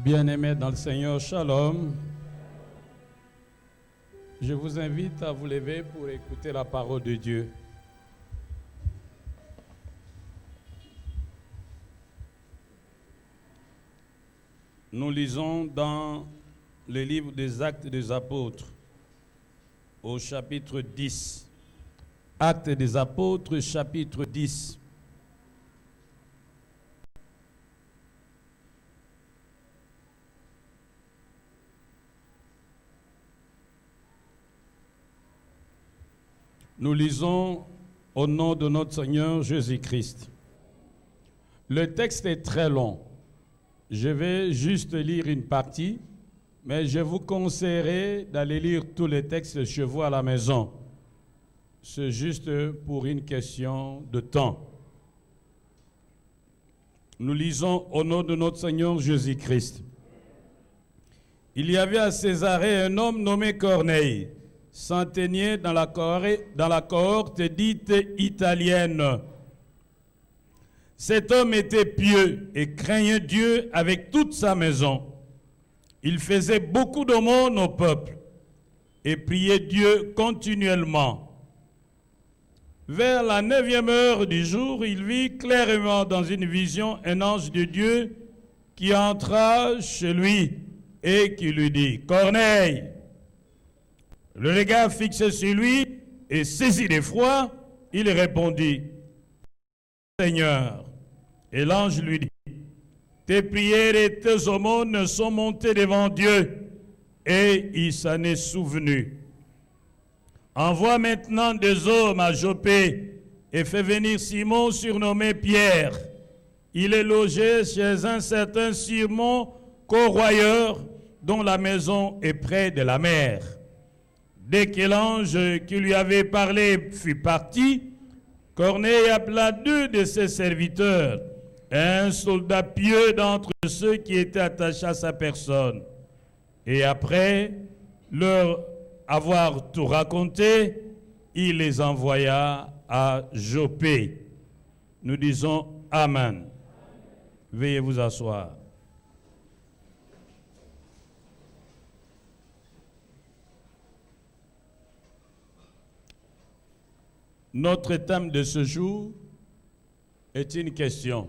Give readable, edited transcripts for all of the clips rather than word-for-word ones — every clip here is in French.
Bien-aimés dans le Seigneur, Shalom. Je vous invite à vous lever pour écouter la parole de Dieu. Nous lisons dans le livre des Actes des Apôtres, au chapitre 10. Actes des Apôtres, chapitre 10. Nous lisons au nom de notre Seigneur Jésus-Christ. Le texte est très long. Je vais juste lire une partie, mais je vous conseillerais d'aller lire tous les textes chez vous à la maison. C'est juste pour une question de temps. Nous lisons au nom de notre Seigneur Jésus-Christ. Il y avait à Césarée un homme nommé Corneille, centenier dans la cohorte dite italienne. Cet homme était pieux et craignait Dieu avec toute sa maison. Il faisait beaucoup d'aumônes au peuple et priait Dieu continuellement. Vers la 9e heure du jour, il vit clairement dans une vision un ange de Dieu qui entra chez lui et qui lui dit « Corneille !» Le regard fixé sur lui et saisi d'effroi, il répondit « Seigneur !» Et l'ange lui dit « Tes prières et tes aumônes sont montées devant Dieu, et il s'en est souvenu. Envoie maintenant des hommes à Joppé et fais venir Simon surnommé Pierre. Il est logé chez un certain Simon corroyeur dont la maison est près de la mer. » Dès que l'ange qui lui avait parlé fut parti, Corneille appela 2 de ses serviteurs, un soldat pieux d'entre ceux qui étaient attachés à sa personne. Et après leur avoir tout raconté, il les envoya à Joppé. Nous disons Amen. Veuillez vous asseoir. Notre thème de ce jour est une question.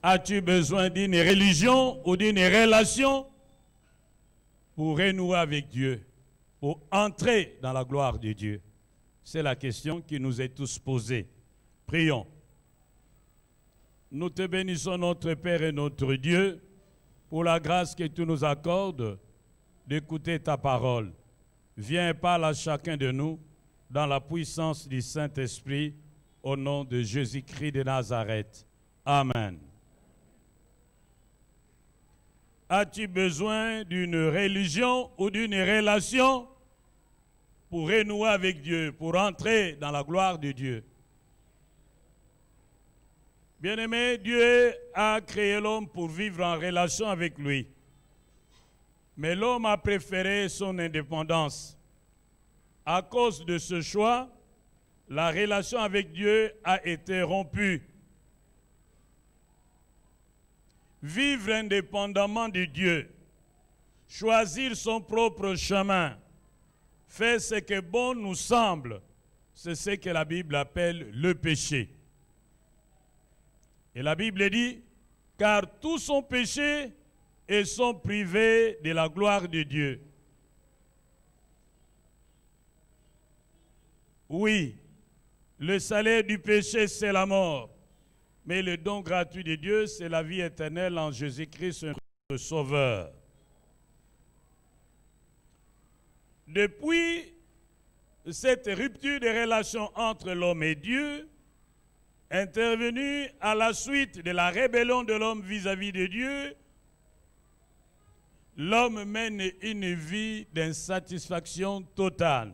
As-tu besoin d'une religion ou d'une relation pour renouer avec Dieu, pour entrer dans la gloire de Dieu? C'est la question qui nous est tous posée. Prions. Nous te bénissons, notre Père et notre Dieu, pour la grâce que tu nous accordes d'écouter ta parole. Viens et parle à chacun de nous dans la puissance du Saint-Esprit, au nom de Jésus-Christ de Nazareth. Amen. As-tu besoin d'une religion ou d'une relation pour renouer avec Dieu, pour entrer dans la gloire de Dieu? Bien-aimé, Dieu a créé l'homme pour vivre en relation avec lui. Mais l'homme a préféré son indépendance. À cause de ce choix, la relation avec Dieu a été rompue. Vivre indépendamment de Dieu, choisir son propre chemin, faire ce que bon nous semble, c'est ce que la Bible appelle le péché. Et la Bible dit, car tous sont péchés et sont privés de la gloire de Dieu. Oui, le salaire du péché, c'est la mort. Mais le don gratuit de Dieu, c'est la vie éternelle en Jésus-Christ, notre Sauveur. Depuis cette rupture de relation entre l'homme et Dieu, intervenue à la suite de la rébellion de l'homme vis-à-vis de Dieu, l'homme mène une vie d'insatisfaction totale.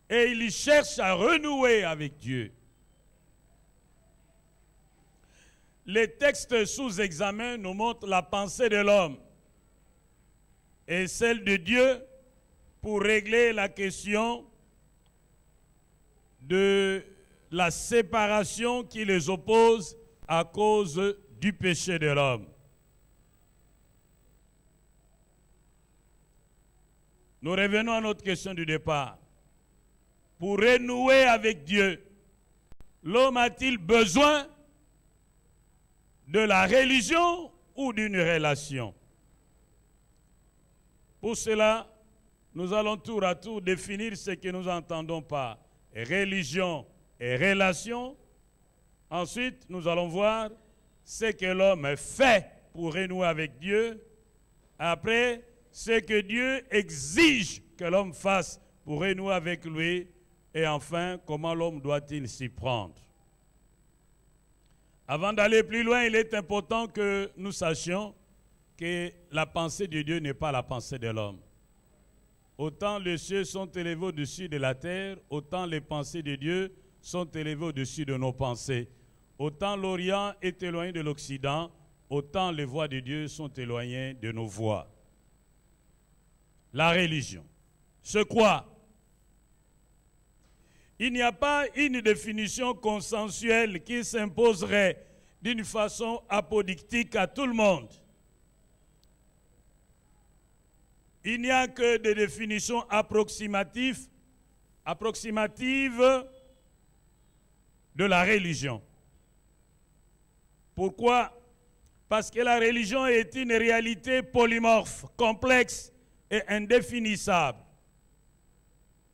Et il cherche à renouer avec Dieu. Les textes sous examen nous montrent la pensée de l'homme et celle de Dieu pour régler la question de la séparation qui les oppose à cause du péché de l'homme. Nous revenons à notre question du départ. Pour renouer avec Dieu, l'homme a-t-il besoin de la religion ou d'une relation? Pour cela, nous allons tour à tour définir ce que nous entendons par religion et relation. Ensuite, nous allons voir ce que l'homme fait pour renouer avec Dieu. Après, ce que Dieu exige que l'homme fasse pour renouer avec lui. Et enfin, comment l'homme doit-il s'y prendre? Avant d'aller plus loin, il est important que nous sachions que la pensée de Dieu n'est pas la pensée de l'homme. Autant les cieux sont élevés au-dessus de la terre, autant les pensées de Dieu sont élevées au-dessus de nos pensées. Autant l'Orient est éloigné de l'Occident, autant les voies de Dieu sont éloignées de nos voies. La religion. C'est quoi? Il n'y a pas une définition consensuelle qui s'imposerait d'une façon apodictique à tout le monde. Il n'y a que des définitions approximatives de la religion. Pourquoi? Parce que la religion est une réalité polymorphe, complexe et indéfinissable.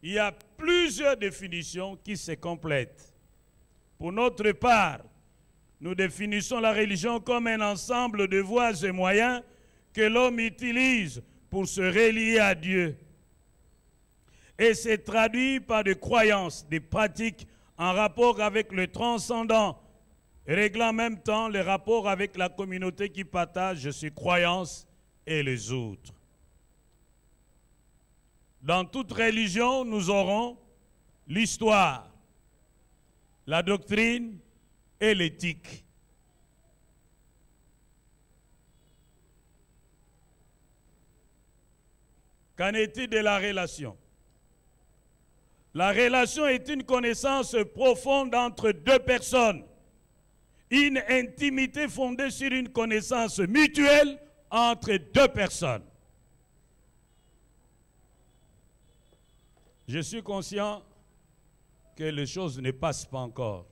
Il y a plusieurs définitions qui se complètent. Pour notre part, nous définissons la religion comme un ensemble de voies et moyens que l'homme utilise pour se relier à Dieu. Et c'est traduit par des croyances, des pratiques en rapport avec le transcendant, réglant en même temps les rapports avec la communauté qui partage ses croyances et les autres. Dans toute religion, nous aurons l'histoire, la doctrine et l'éthique. Qu'en est-il de la relation? La relation est une connaissance profonde entre deux personnes, une intimité fondée sur une connaissance mutuelle entre deux personnes. Je suis conscient que les choses ne passent pas encore.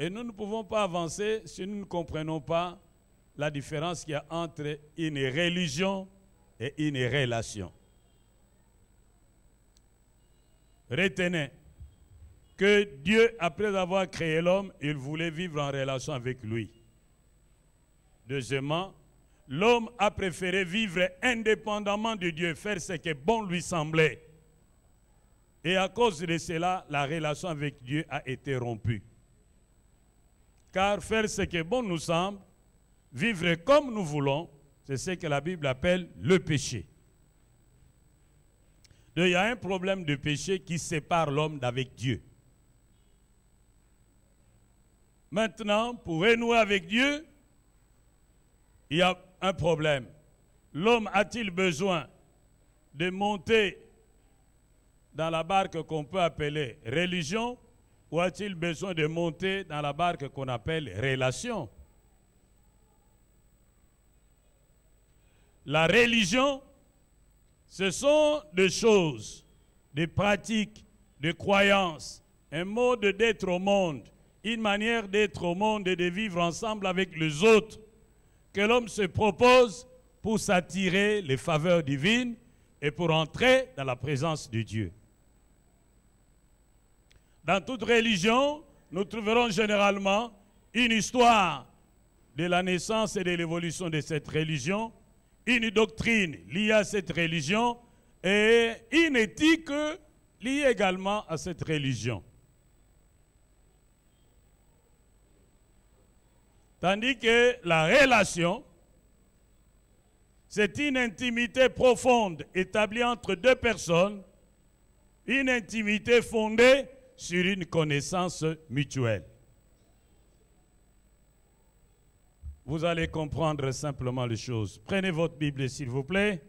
Et nous ne pouvons pas avancer si nous ne comprenons pas la différence qu'il y a entre une religion et une relation. Retenez que Dieu, après avoir créé l'homme, il voulait vivre en relation avec lui. Deuxièmement, l'homme a préféré vivre indépendamment de Dieu, faire ce qui bon lui semblait. Et à cause de cela, la relation avec Dieu a été rompue. Car faire ce qui bon nous semble, vivre comme nous voulons, c'est ce que la Bible appelle le péché. Donc, il y a un problème de péché qui sépare l'homme d'avec Dieu. Maintenant, pour renouer avec Dieu, il y a un problème. L'homme a-t-il besoin de monter dans la barque qu'on peut appeler religion, ou a-t-il besoin de monter dans la barque qu'on appelle relation? La religion, ce sont des choses, des pratiques, des croyances, un mode d'être au monde, une manière d'être au monde et de vivre ensemble avec les autres que l'homme se propose pour s'attirer les faveurs divines et pour entrer dans la présence de Dieu. Dans toute religion, nous trouverons généralement une histoire de la naissance et de l'évolution de cette religion, une doctrine liée à cette religion et une éthique liée également à cette religion. Tandis que la relation, c'est une intimité profonde établie entre deux personnes, une intimité fondée sur une connaissance mutuelle. Vous allez comprendre simplement les choses. Prenez votre Bible, s'il vous plaît,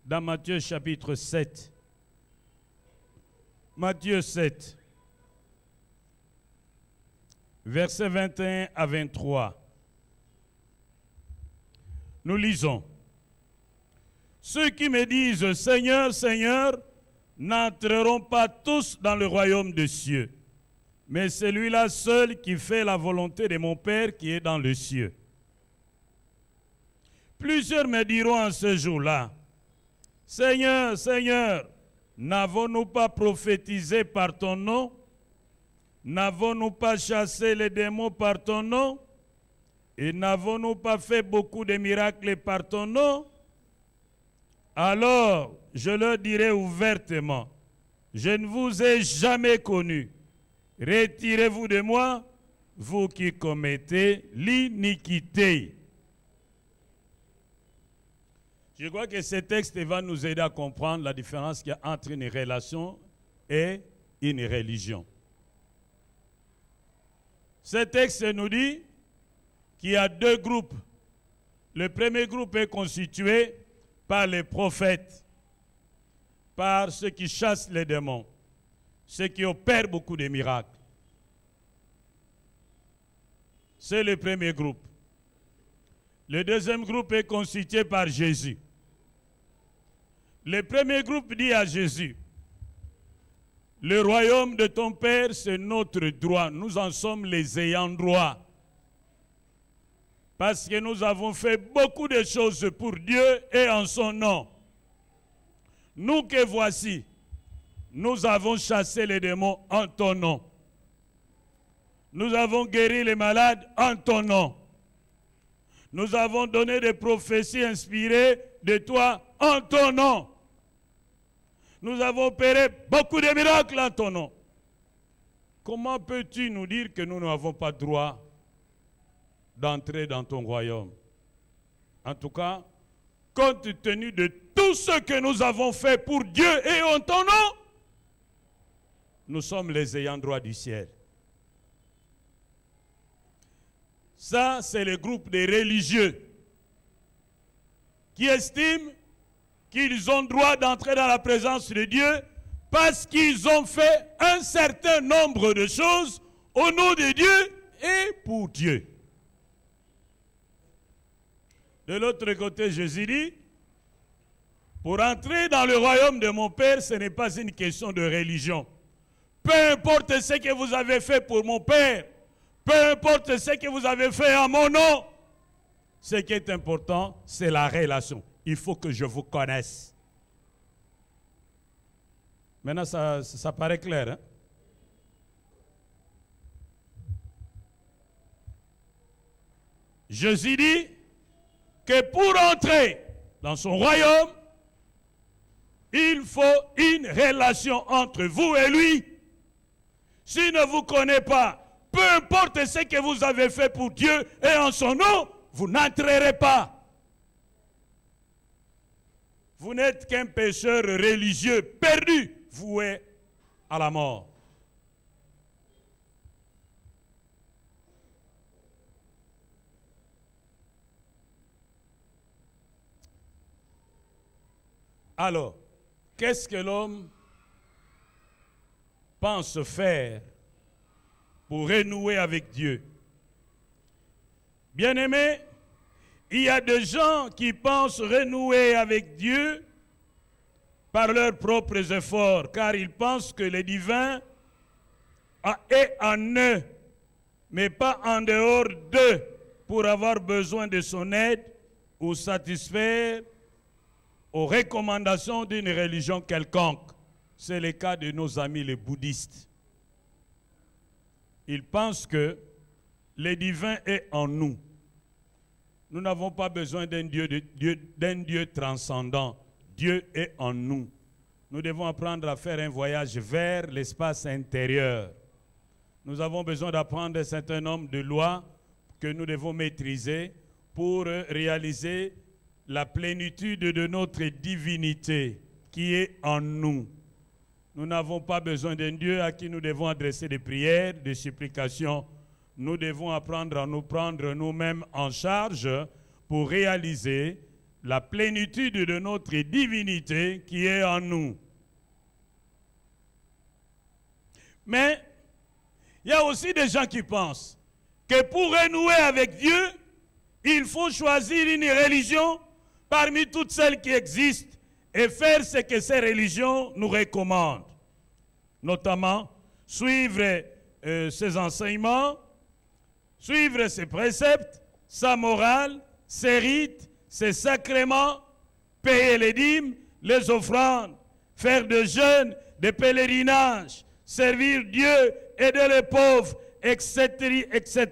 dans Matthieu chapitre 7. Matthieu 7, versets 21 à 23. Nous lisons. Ceux qui me disent Seigneur, Seigneur, n'entreront pas tous dans le royaume des cieux, mais celui-là seul qui fait la volonté de mon Père qui est dans les cieux. Plusieurs me diront en ce jour-là, Seigneur, Seigneur, n'avons-nous pas prophétisé par ton nom? N'avons-nous pas chassé les démons par ton nom? Et n'avons-nous pas fait beaucoup de miracles par ton nom? Alors, je leur dirai ouvertement, je ne vous ai jamais connu. Retirez-vous de moi, vous qui commettez l'iniquité. Je crois que ce texte va nous aider à comprendre la différence qu'il y a entre une relation et une religion. Ce texte nous dit qu'il y a deux groupes. Le premier groupe est constitué par les prophètes, par ceux qui chassent les démons, ceux qui opèrent beaucoup de miracles. C'est le premier groupe. Le deuxième groupe est constitué par Jésus. Le premier groupe dit à Jésus, le royaume de ton Père, c'est notre droit. Nous en sommes les ayants droit. Parce que nous avons fait beaucoup de choses pour Dieu et en son nom. Nous que voici, nous avons chassé les démons en ton nom. Nous avons guéri les malades en ton nom. Nous avons donné des prophéties inspirées de toi en ton nom. Nous avons opéré beaucoup de miracles en ton nom. Comment peux-tu nous dire que nous n'avons pas droit d'entrer dans ton royaume? En tout cas, compte tenu de tout ce que nous avons fait pour Dieu et en ton nom, nous sommes les ayants droit du ciel. Ça, c'est le groupe des religieux qui estiment qu'ils ont droit d'entrer dans la présence de Dieu parce qu'ils ont fait un certain nombre de choses au nom de Dieu et pour Dieu. De l'autre côté, Jésus dit, pour entrer dans le royaume de mon Père, ce n'est pas une question de religion. Peu importe ce que vous avez fait pour mon Père, peu importe ce que vous avez fait en mon nom, ce qui est important, c'est la relation. Il faut que je vous connaisse. Maintenant, ça paraît clair, hein? Jésus dit que pour entrer dans son royaume, il faut une relation entre vous et lui. S'il ne vous connaît pas, peu importe ce que vous avez fait pour Dieu et en son nom, vous n'entrerez pas. Vous n'êtes qu'un pécheur religieux perdu, voué à la mort. Alors, qu'est-ce que l'homme pense faire pour renouer avec Dieu? Bien-aimés, il y a des gens qui pensent renouer avec Dieu par leurs propres efforts, car ils pensent que le divin est en eux, mais pas en dehors d'eux, pour avoir besoin de son aide ou satisfaire aux recommandations d'une religion quelconque. C'est le cas de nos amis les bouddhistes. Ils pensent que le divin est en nous. Nous n'avons pas besoin d'un Dieu transcendant. Dieu est en nous. Nous devons apprendre à faire un voyage vers l'espace intérieur. Nous avons besoin d'apprendre un certain nombre de lois que nous devons maîtriser pour réaliser la plénitude de notre divinité qui est en nous. Nous n'avons pas besoin d'un Dieu à qui nous devons adresser des prières, des supplications. Nous devons apprendre à nous prendre nous-mêmes en charge pour réaliser la plénitude de notre divinité qui est en nous. Mais il y a aussi des gens qui pensent que pour renouer avec Dieu, Il faut choisir une religion parmi toutes celles qui existent et faire ce que ces religions nous recommandent. Notamment, suivre ses enseignements, suivre ses préceptes, sa morale, ses rites, ses sacrements, payer les dîmes, les offrandes, faire des jeûnes, des pèlerinages, servir Dieu, aider les pauvres, etc., etc.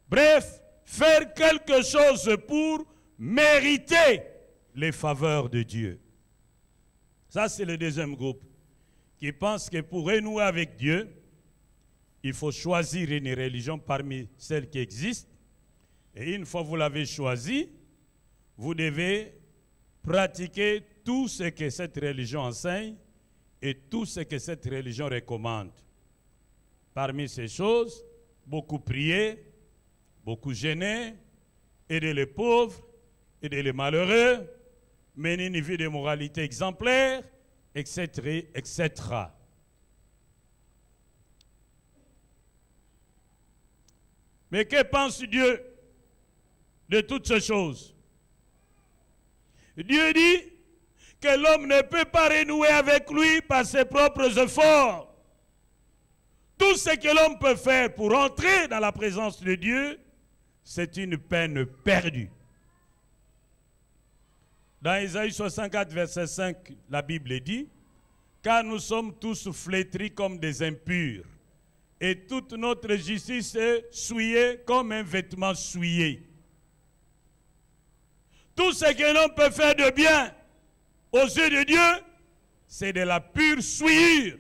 Bref, faire quelque chose pour mériter les faveurs de Dieu. Ça, c'est le deuxième groupe qui pense que pour renouer avec Dieu, il faut choisir une religion parmi celles qui existent. Et une fois que vous l'avez choisie, vous devez pratiquer tout ce que cette religion enseigne et tout ce que cette religion recommande. Parmi ces choses, beaucoup prier, beaucoup jeûner, aider les pauvres, aider les malheureux, mener une vie de moralité exemplaire, etc., etc. Mais que pense Dieu de toutes ces choses? Dieu dit que l'homme ne peut pas renouer avec lui par ses propres efforts. Tout ce que l'homme peut faire pour entrer dans la présence de Dieu, c'est une peine perdue. Dans Isaïe 64, verset 5, la Bible dit « Car nous sommes tous flétris comme des impurs, et toute notre justice est souillée comme un vêtement souillé. » Tout ce que l'homme peut faire de bien aux yeux de Dieu, c'est de la pure souillure.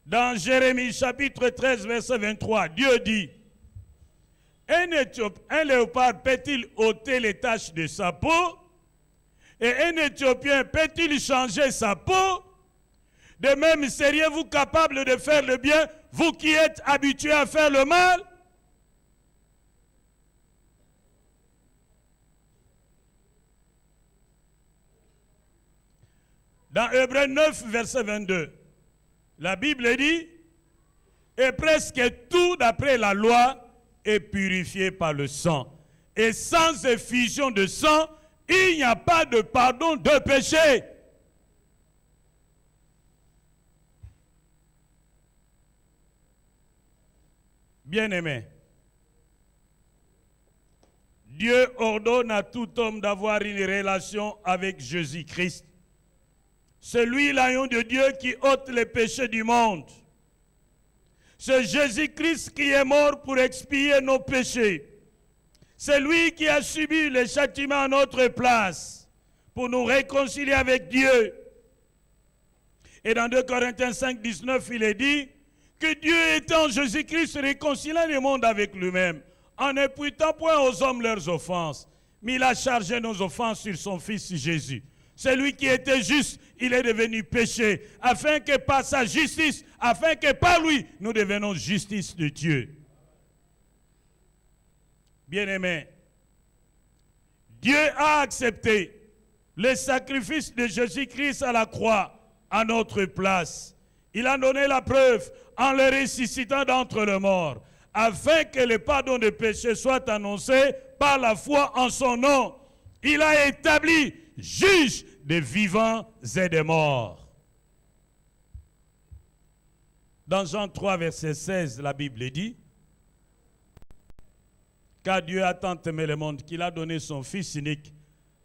Dans Jérémie chapitre 13, verset 23, Dieu dit, un léopard peut-il ôter les taches de sa peau? Et un Éthiopien peut-il changer sa peau? De même, seriez-vous capable de faire le bien, vous qui êtes habitués à faire le mal? Dans Hébreux 9, verset 22, la Bible dit, et presque tout d'après la loi est purifié par le sang. Et sans effusion de sang, il n'y a pas de pardon de péché. Bien-aimés, Dieu ordonne à tout homme d'avoir une relation avec Jésus-Christ. C'est lui l'agneau de Dieu qui ôte les péchés du monde. C'est Jésus-Christ qui est mort pour expier nos péchés. C'est lui qui a subi le châtiment à notre place pour nous réconcilier avec Dieu. Et dans 2 Corinthiens 5, 19, il est dit que Dieu étant Jésus-Christ réconciliant le monde avec lui-même, en n'imputant point aux hommes leurs offenses, mais il a chargé nos offenses sur son Fils Jésus. Celui qui était juste, il est devenu péché, afin que par sa justice, afin que par lui, nous devenions justice de Dieu. Bien-aimés, Dieu a accepté le sacrifice de Jésus-Christ à la croix à notre place. Il a donné la preuve en le ressuscitant d'entre les morts, afin que le pardon des péchés soit annoncé par la foi en son nom. Il a établi juge des vivants et des morts. Dans Jean 3, verset 16, la Bible dit, « Car Dieu a tant aimé le monde qu'il a donné son Fils unique,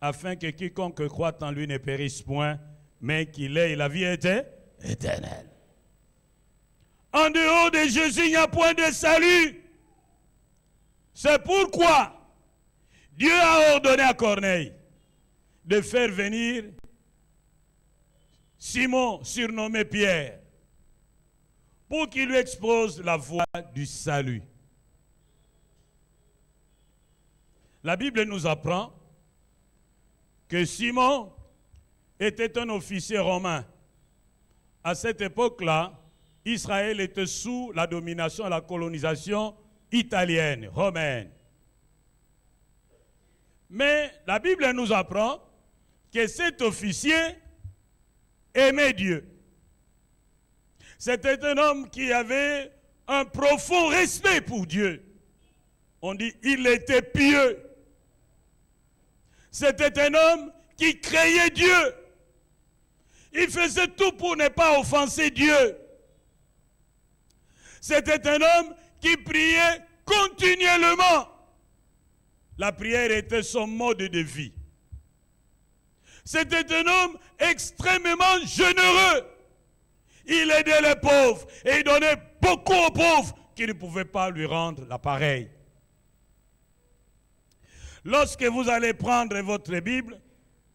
afin que quiconque croit en lui ne périsse point, mais qu'il ait la vie éternelle. » En dehors de Jésus, il n'y a point de salut. C'est pourquoi Dieu a ordonné à Corneille de faire venir Simon, surnommé Pierre, pour qu'il lui expose la voie du salut. La Bible nous apprend que Simon était un officier romain. À cette époque-là, Israël était sous la domination, la colonisation italienne, romaine. Mais la Bible nous apprend que cet officier aimait Dieu. C'était un homme qui avait un profond respect pour Dieu. On dit il était pieux. C'était un homme qui craignait Dieu. Il faisait tout pour ne pas offenser Dieu. C'était un homme qui priait continuellement. La prière était son mode de vie. C'était un homme extrêmement généreux. Il aidait les pauvres et il donnait beaucoup aux pauvres qui ne pouvaient pas lui rendre l'appareil. Lorsque vous allez prendre votre Bible,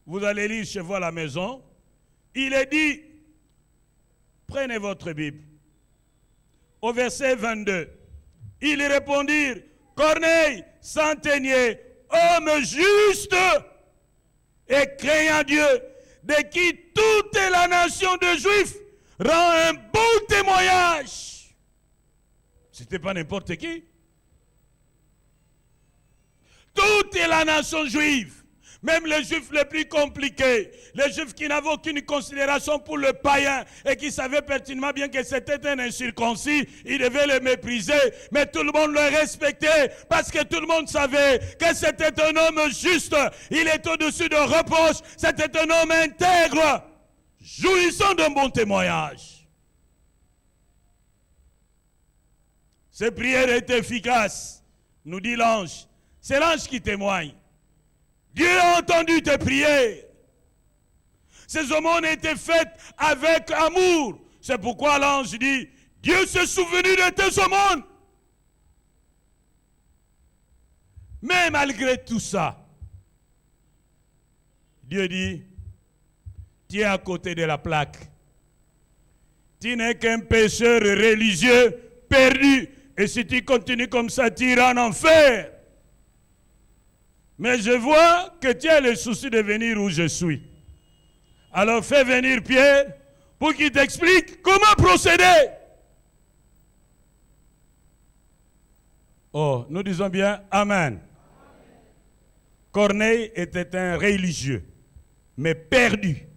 vous allez lire chez vous à la maison, il est dit, prenez votre Bible. Au verset 22, ils répondirent, Corneille, centenier, homme juste et craignant Dieu, de qui toute la nation de Juifs rend un bon témoignage. C'était pas n'importe qui. Toute la nation juive, même les juifs les plus compliqués, les juifs qui n'avaient aucune considération pour le païen et qui savaient pertinemment bien que c'était un incirconcis, ils devaient le mépriser, mais tout le monde le respectait parce que tout le monde savait que c'était un homme juste, il est au-dessus de reproches, c'était un homme intègre, jouissant d'un bon témoignage. Ces prières étaient efficaces, nous dit l'ange. C'est l'ange qui témoigne. Dieu a entendu tes prières. Ces aumônes étaient faites avec amour. C'est pourquoi l'ange dit, Dieu s'est souvenu de tes aumônes. Mais malgré tout ça, Dieu dit, tu es à côté de la plaque. Tu n'es qu'un pécheur religieux perdu. Et si tu continues comme ça, tu iras en enfer. Mais je vois que tu as le souci de venir où je suis. Alors fais venir Pierre pour qu'il t'explique comment procéder. Oh, nous disons bien Amen. Corneille était un religieux, mais perdu.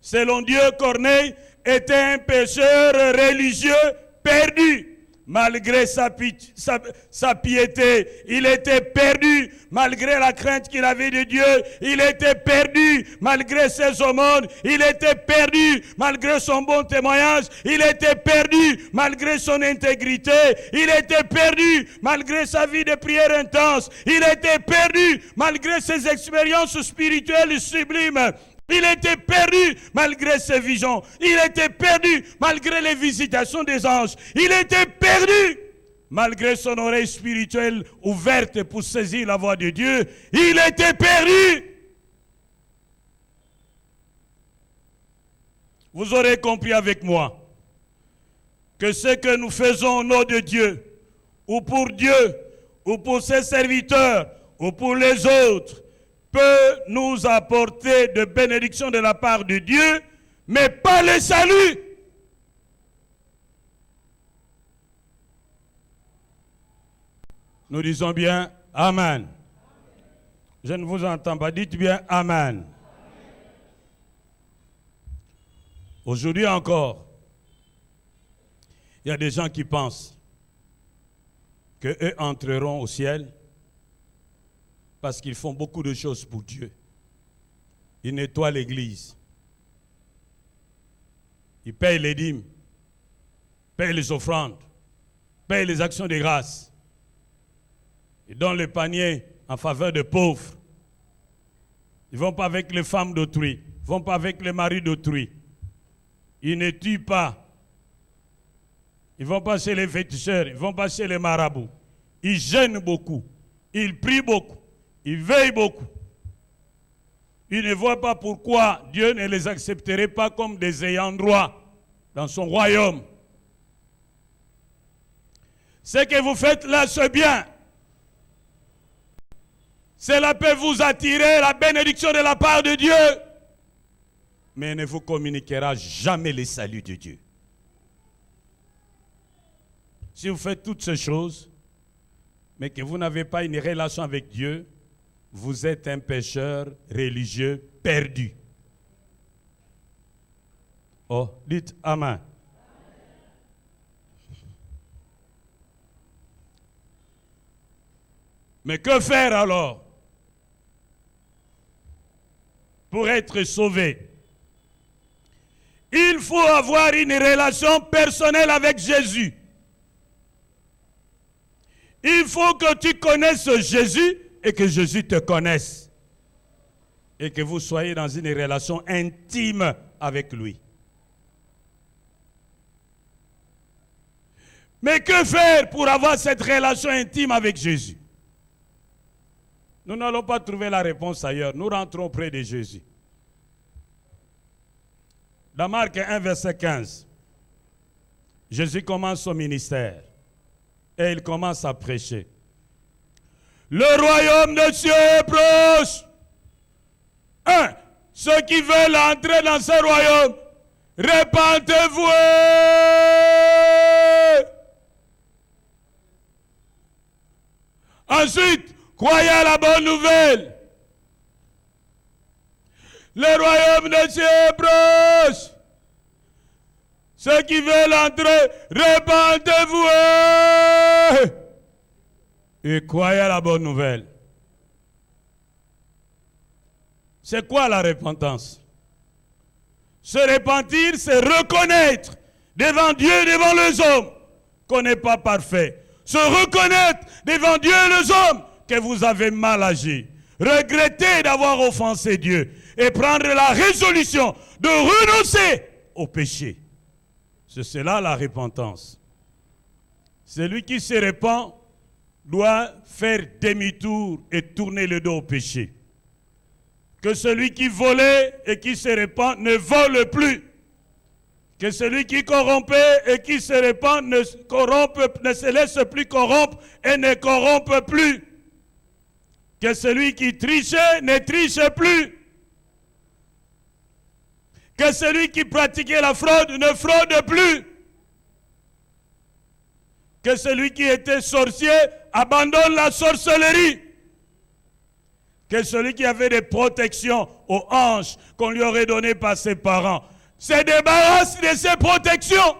Selon Dieu, Corneille était un pécheur religieux perdu. Malgré sa piété, il était perdu. Malgré la crainte qu'il avait de Dieu, il était perdu. Malgré ses aumônes, il était perdu. Malgré son bon témoignage, il était perdu. Malgré son intégrité, il était perdu. Malgré sa vie de prière intense, il était perdu. Malgré ses expériences spirituelles sublimes, il était perdu malgré ses visions. Il était perdu malgré les visitations des anges. Il était perdu malgré son oreille spirituelle ouverte pour saisir la voix de Dieu. Il était perdu. Vous aurez compris avec moi que ce que nous faisons au nom de Dieu, ou pour Dieu, ou pour ses serviteurs, ou pour les autres, peut nous apporter de bénédictions de la part de Dieu, mais pas le salut. Nous disons bien Amen. Je ne vous entends pas, dites bien Amen. Aujourd'hui encore, il y a des gens qui pensent qu'eux entreront au ciel parce qu'ils font beaucoup de choses pour Dieu. Ils nettoient l'église. Ils payent les dîmes, payent les offrandes, payent les actions de grâce. Ils donnent le panier en faveur des pauvres. Ils ne vont pas avec les femmes d'autrui. Ils ne vont pas avec les maris d'autrui. Ils ne tuent pas. Ils ne vont pas chez les féticheurs. Ils ne vont pas chez les marabouts. Ils jeûnent beaucoup. Ils prient beaucoup. Ils veillent beaucoup. Ils ne voient pas pourquoi Dieu ne les accepterait pas comme des ayants droit dans son royaume. Ce que vous faites là, c'est bien. Cela peut vous attirer la bénédiction de la part de Dieu, mais ne vous communiquera jamais le salut de Dieu. Si vous faites toutes ces choses, mais que vous n'avez pas une relation avec Dieu, vous êtes un pécheur religieux perdu. Oh, dites Amen. Mais que faire alors pour être sauvé? Il faut avoir une relation personnelle avec Jésus. Il faut que tu connaisses Jésus et que Jésus te connaisse. Et que vous soyez dans une relation intime avec lui. Mais que faire pour avoir cette relation intime avec Jésus? Nous n'allons pas trouver la réponse ailleurs. Nous rentrons près de Jésus. Dans Marc 1, verset 15, Jésus commence son ministère et il commence à prêcher. Le royaume de Dieu est proche. Ceux qui veulent entrer dans ce royaume, répentez-vous. Ensuite, croyez à la bonne nouvelle. Le royaume de Dieu est proche. Ceux qui veulent entrer, répentez-vous et croyez à la bonne nouvelle. C'est quoi la repentance? Se repentir, c'est reconnaître devant Dieu et devant les hommes qu'on n'est pas parfait. Se reconnaître devant Dieu et les hommes que vous avez mal agi. Regretter d'avoir offensé Dieu et prendre la résolution de renoncer au péché. C'est cela la repentance. Celui qui se repent doit faire demi-tour et tourner le dos au péché. Que celui qui volait et qui se repent ne vole plus. Que celui qui corrompait et qui se repent ne se laisse plus corrompre et ne corrompe plus. Que celui qui trichait ne triche plus. Que celui qui pratiquait la fraude ne fraude plus. Que celui qui était sorcier abandonne la sorcellerie. Que celui qui avait des protections aux hanches qu'on lui aurait données par ses parents se débarrasse de ses protections.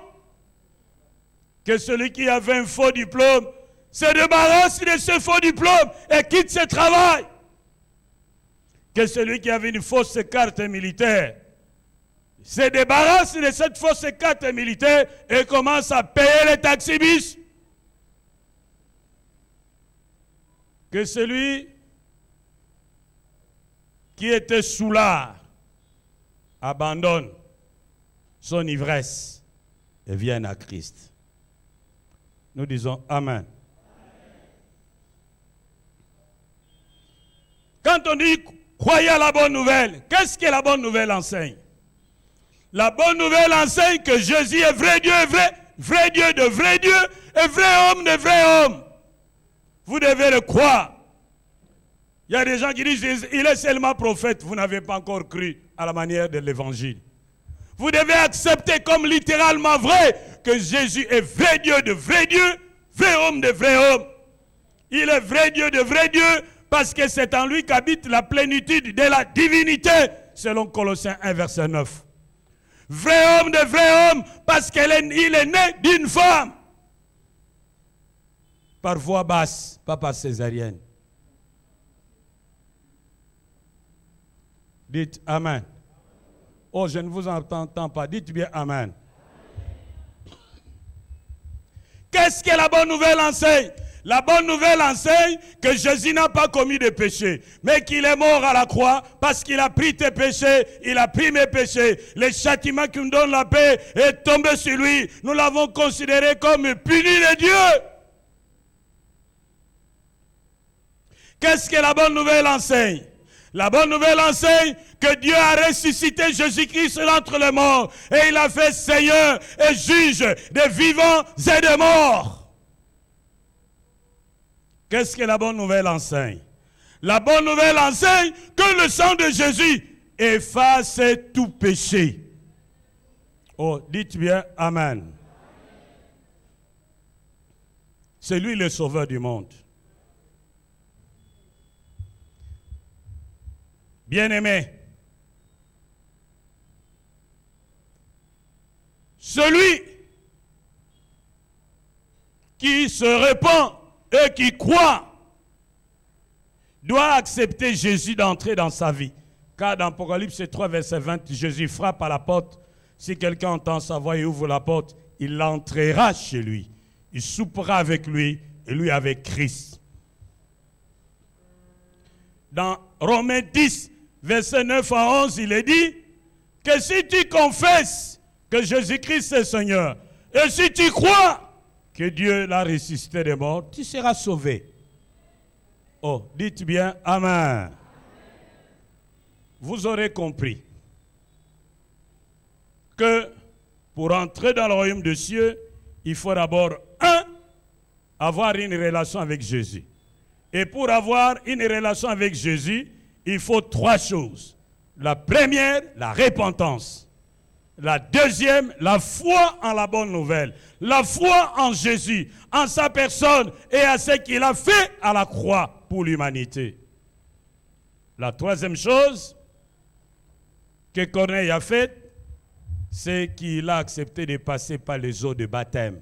Que celui qui avait un faux diplôme se débarrasse de ce faux diplôme et quitte ce travail. Que celui qui avait une fausse carte militaire se débarrasse de cette fausse carte militaire et commence à payer les taxibus. Que celui qui était soulard abandonne son ivresse et vienne à Christ. Nous disons Amen. Quand on dit croyez à la bonne nouvelle, qu'est-ce que la bonne nouvelle enseigne? La bonne nouvelle enseigne que Jésus est vrai Dieu, vrai Dieu de vrai Dieu et vrai homme de vrai homme. Vous devez le croire. Il y a des gens qui disent il est seulement prophète. Vous n'avez pas encore cru à la manière de l'évangile. Vous devez accepter comme littéralement vrai que Jésus est vrai Dieu de vrai Dieu, vrai homme de vrai homme. Il est vrai Dieu de vrai Dieu parce que c'est en lui qu'habite la plénitude de la divinité, selon Colossiens 1, verset 9. Vrai homme de vrai homme parce qu'il est né d'une femme. Par voie basse, pas par césarienne. Dites Amen. Oh, je ne vous entends pas. Dites bien Amen. Qu'est-ce que la bonne nouvelle enseigne? La bonne nouvelle enseigne que Jésus n'a pas commis de péché, mais qu'il est mort à la croix parce qu'il a pris tes péchés, il a pris mes péchés. Le châtiment qui nous donne la paix est tombé sur lui. Nous l'avons considéré comme puni de Dieu. Qu'est-ce que la bonne nouvelle enseigne? La bonne nouvelle enseigne que Dieu a ressuscité Jésus-Christ d'entre les morts et il a fait Seigneur et juge des vivants et des morts. Qu'est-ce que la bonne nouvelle enseigne? La bonne nouvelle enseigne que le sang de Jésus efface tout péché. Oh, dites bien Amen. C'est lui le sauveur du monde. Bien-aimé, celui qui se répand et qui croit doit accepter Jésus d'entrer dans sa vie. Car dans Apocalypse 3, verset 20, Jésus frappe à la porte. Si quelqu'un entend sa voix et ouvre la porte, il entrera chez lui. Il soupera avec lui et lui avec Christ. Dans Romains 10, verset 9 à 11, il est dit que si tu confesses que Jésus-Christ est Seigneur, et si tu crois que Dieu l'a ressuscité des morts, tu seras sauvé. Oh, dites bien Amen. Vous aurez compris que pour entrer dans le royaume des cieux, il faut d'abord, avoir une relation avec Jésus. Et pour avoir une relation avec Jésus, il faut 3 choses. La première, la repentance. La deuxième, la foi en la bonne nouvelle. La foi en Jésus, en sa personne et à ce qu'il a fait à la croix pour l'humanité. La troisième chose que Corneille a faite, c'est qu'il a accepté de passer par les eaux de baptême.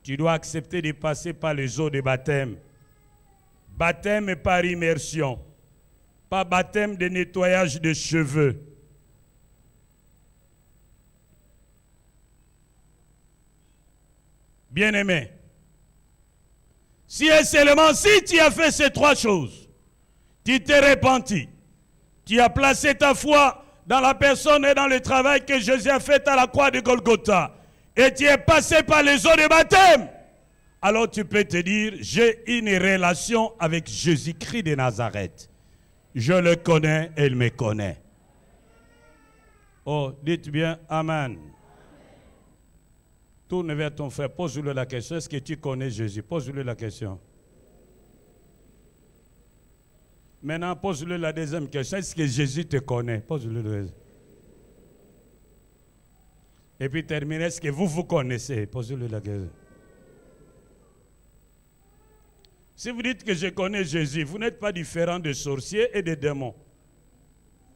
Tu dois accepter de passer par les eaux de baptême. Baptême par immersion. Pas baptême de nettoyage de cheveux. Bien-aimé, si et seulement si tu as fait ces 3 choses, tu t'es repenti, tu as placé ta foi dans la personne et dans le travail que Jésus a fait à la croix de Golgotha, et tu es passé par les eaux de baptême, alors tu peux te dire, j'ai une relation avec Jésus-Christ de Nazareth. Je le connais et il me connaît. Oh, dites bien Amen. Tourne vers ton frère, pose-lui la question. Est-ce que tu connais Jésus? Pose-lui la question. Maintenant, pose-lui la deuxième question. Est-ce que Jésus te connaît? Pose-lui la deuxième. Et puis termine, est-ce que vous connaissez? Pose-lui la question. Si vous dites que je connais Jésus, vous n'êtes pas différent des sorciers et des démons.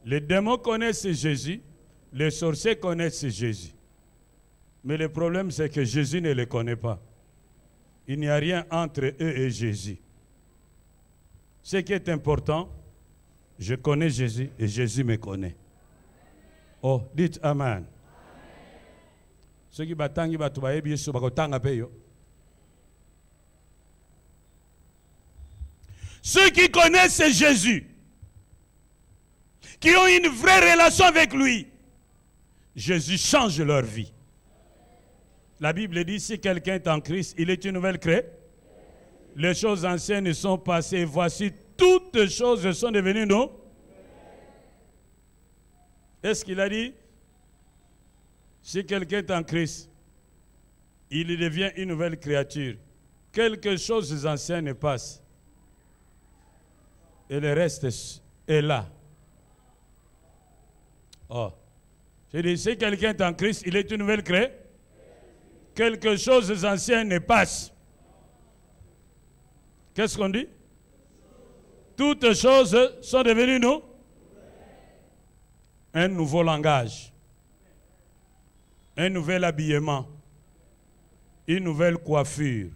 Les démons connaissent Jésus, les sorciers connaissent Jésus. Mais le problème, c'est que Jésus ne les connaît pas. Il n'y a rien entre eux et Jésus. Ce qui est important, je connais Jésus et Jésus me connaît. Oh, dites Amen. Ceux qui Ceux qui connaissent Jésus, qui ont une vraie relation avec lui, Jésus change leur vie. La Bible dit, si quelqu'un est en Christ, il est une nouvelle créature. Les choses anciennes sont passées, voici toutes choses sont devenues non. Est-ce qu'il a dit, si quelqu'un est en Christ, il devient une nouvelle créature. Quelque chose anciennes passent. Et le reste est là. Oh. Je dis, si quelqu'un est en Christ, il est une nouvelle créature. Quelque chose anciennes passent. Qu'est-ce qu'on dit? Toutes choses sont devenues nous. Un nouveau langage. Un nouvel habillement. Une nouvelle coiffure.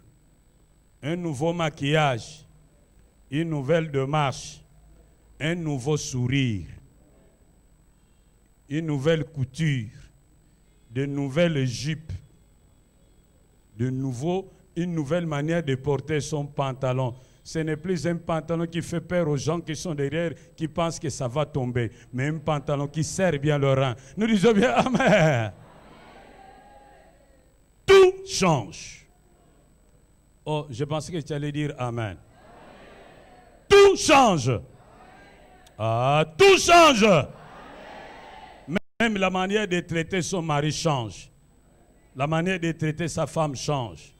Un nouveau maquillage. Une nouvelle démarche. Un nouveau sourire. Une nouvelle couture. De nouvelles jupes. Une nouvelle manière de porter son pantalon. Ce n'est plus un pantalon qui fait peur aux gens qui sont derrière, qui pensent que ça va tomber, mais un pantalon qui serre bien le rein. Nous disons bien Amen. Tout change. Oh, je pensais que tu allais dire Amen. Tout change. Ah, tout change. Même la manière de traiter son mari change. La manière de traiter sa femme change.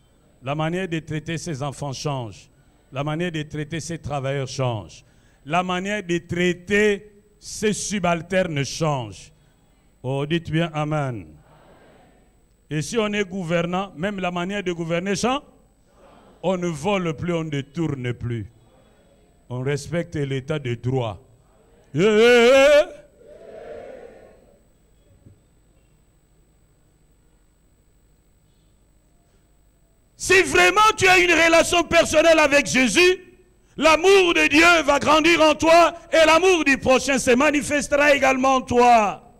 La manière de traiter ses enfants change. La manière de traiter ses travailleurs change. La manière de traiter ses subalternes change. Oh, dites bien Amen. Et si on est gouvernant, même la manière de gouverner change. On ne vole plus, on ne détourne plus. On respecte l'état de droit. Si vraiment tu as une relation personnelle avec Jésus, l'amour de Dieu va grandir en toi et l'amour du prochain se manifestera également en toi.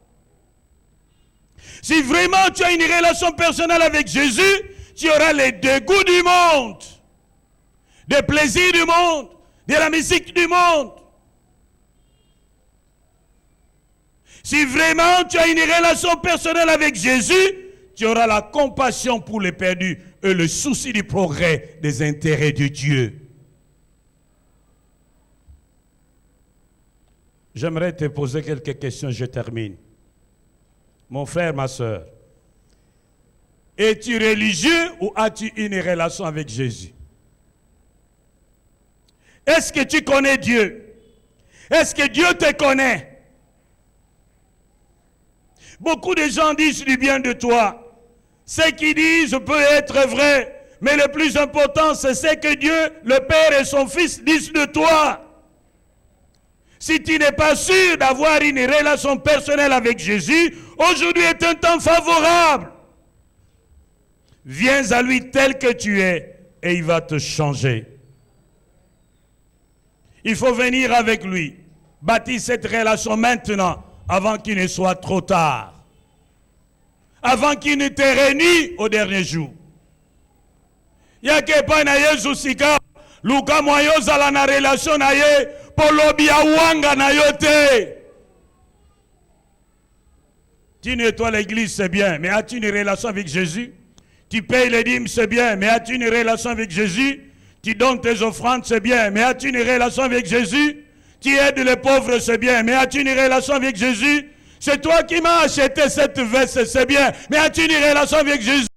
Si vraiment tu as une relation personnelle avec Jésus, tu auras les dégoûts du monde, des plaisirs du monde, de la musique du monde. Si vraiment tu as une relation personnelle avec Jésus, tu auras la compassion pour les perdus et le souci du progrès des intérêts de Dieu. J'aimerais te poser quelques questions, je termine. Mon frère, ma soeur, es-tu religieux ou as-tu une relation avec Jésus? Est-ce que tu connais Dieu? Est-ce que Dieu te connaît? Beaucoup de gens disent du bien de toi. Ce qu'ils disent peut être vrai, mais le plus important, c'est ce que Dieu, le Père et son Fils disent de toi. Si tu n'es pas sûr d'avoir une relation personnelle avec Jésus, aujourd'hui est un temps favorable. Viens à lui tel que tu es et il va te changer. Il faut venir avec lui. Bâtir cette relation maintenant avant qu'il ne soit trop tard. Avant qu'il ne te réunisse au dernier jour. Yake pa na Yesu sika, luka moyo zala na relation na ye, polobi ya wanga na yote. Tu nettoies l'église, c'est bien, mais as-tu une relation avec Jésus? Tu payes les dîmes, c'est bien, mais as-tu une relation avec Jésus? Tu donnes tes offrandes, c'est bien, mais as-tu une relation avec Jésus? Tu aides les pauvres, c'est bien, mais as-tu une relation avec Jésus? C'est toi qui m'as acheté cette veste, c'est bien, mais as-tu une relation avec Jésus?